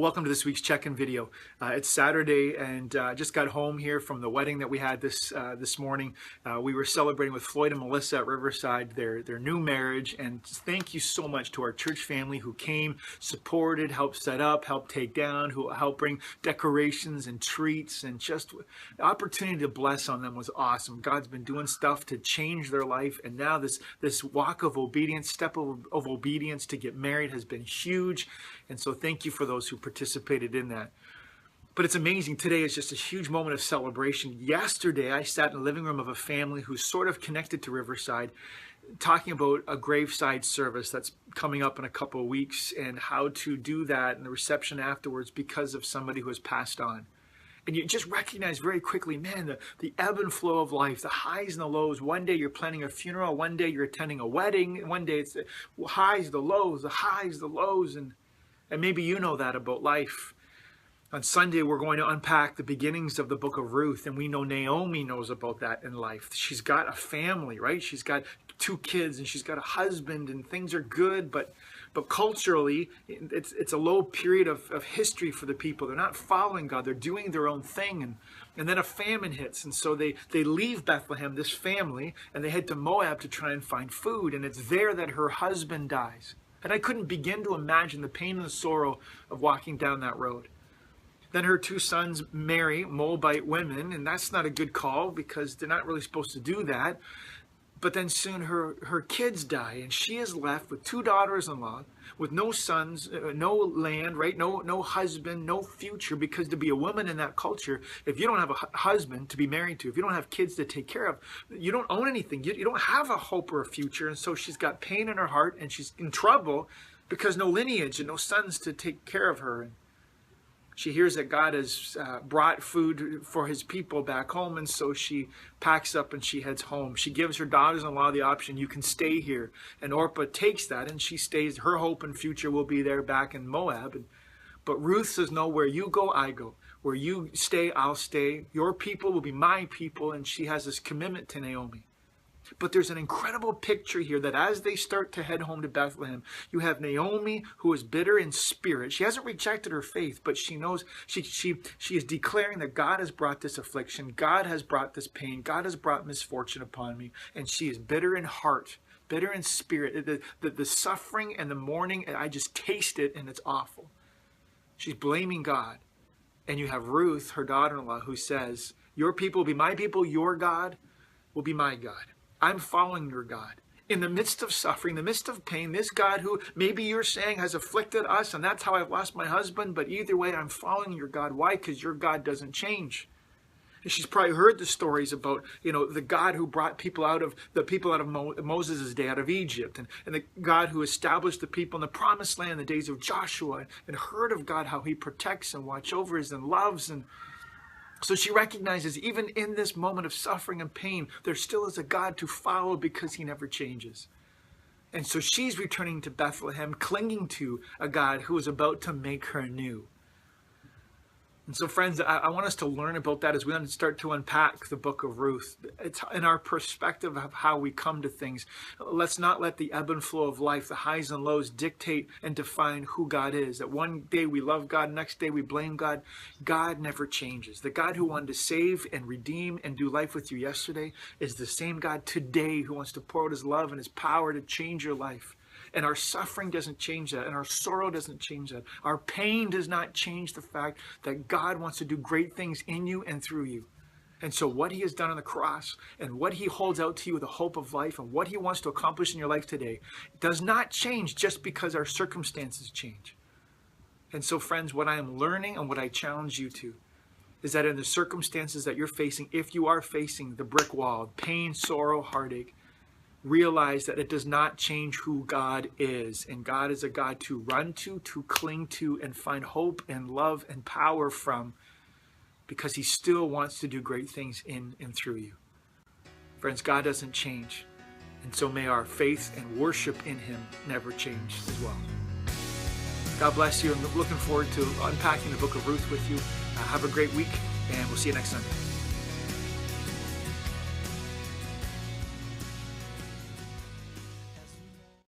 Welcome to this week's check-in video. It's Saturday and just got home here from the wedding that we had this morning. We were celebrating with Floyd and Melissa at Riverside their new marriage, and thank you so much to our church family who came, supported, helped set up, helped take down, who helped bring decorations and treats, and just the opportunity to bless on them was awesome. God's been doing stuff to change their life, and now this walk of obedience, step of obedience to get married has been huge. And so thank you for those who participated in that. But it's amazing. Today is just a huge moment of celebration. Yesterday, I sat in the living room of a family who's sort of connected to Riverside, talking about a graveside service that's coming up in a couple of weeks and how to do that and the reception afterwards because of somebody who has passed on. And you just recognize very quickly, man, the ebb and flow of life, the highs and the lows. One day you're planning a funeral, one day you're attending a wedding, one day it's the highs, the lows, the highs, the lows, and maybe you know that about life. On Sunday, we're going to unpack the beginnings of the book of Ruth, and we know Naomi knows about that in life. She's got a family, right? She's got 2 kids, and she's got a husband, and things are good, but culturally, it's a low period of history for the people. They're not following God. They're doing their own thing, and then a famine hits, and so they leave Bethlehem, this family, and they head to Moab to try and find food, and it's there that her husband dies. And I couldn't begin to imagine the pain and the sorrow of walking down that road. Then her 2 sons marry Moabite women, and that's not a good call because they're not really supposed to do that. But then soon her kids die, and she is left with 2 daughters-in-law, with no sons, no land, right? No husband, no future, because to be a woman in that culture, if you don't have a husband to be married to, if you don't have kids to take care of, you don't own anything. You don't have a hope or a future, and so she's got pain in her heart, and she's in trouble because no lineage and no sons to take care of her. And she hears that God has brought food for his people back home, and so she packs up and she heads home. She gives her daughters-in-law the option, you can stay here. And Orpah takes that, and she stays. Her hope and future will be there back in Moab. But Ruth says, no, where you go, I go. Where you stay, I'll stay. Your people will be my people, and she has this commitment to Naomi. But there's an incredible picture here that as they start to head home to Bethlehem, you have Naomi, who is bitter in spirit. She hasn't rejected her faith, but she knows she is declaring that God has brought this affliction, God has brought this pain, God has brought misfortune upon me, and she is bitter in heart, bitter in spirit. The suffering and the mourning, I just taste it, and it's awful. She's blaming God. And you have Ruth, her daughter-in-law, who says, your people will be my people, your God will be my God. I'm following your God. In the midst of suffering, the midst of pain, this God who maybe you're saying has afflicted us, and that's how I've lost my husband, but either way, I'm following your God. Why? Because your God doesn't change. And she's probably heard the stories about, the God who brought people out of Moses' day, out of Egypt, and the God who established the people in the promised land in the days of Joshua, and heard of God, how he protects and watches over us and loves. And so she recognizes even in this moment of suffering and pain, there still is a God to follow because he never changes. And so she's returning to Bethlehem, clinging to a God who is about to make her new. And so, friends, I want us to learn about that as we start to unpack the book of Ruth. It's in our perspective of how we come to things. Let's not let the ebb and flow of life, the highs and lows, dictate and define who God is. That one day we love God, next day we blame God. God never changes. The God who wanted to save and redeem and do life with you yesterday is the same God today who wants to pour out his love and his power to change your life. And our suffering doesn't change that, and our sorrow doesn't change that. Our pain does not change the fact that God wants to do great things in you and through you. And so what he has done on the cross, and what he holds out to you with the hope of life, and what he wants to accomplish in your life today, does not change just because our circumstances change. And so, friends, what I am learning and what I challenge you to is that in the circumstances that you're facing, if you are facing the brick wall, pain, sorrow, heartache, realize that it does not change who God is. And God is a God to run to cling to, and find hope and love and power from, because he still wants to do great things in and through you. Friends, God doesn't change. And so may our faith and worship in him never change as well. God bless you. I'm looking forward to unpacking the book of Ruth with you. Have a great week, and we'll see you next Sunday.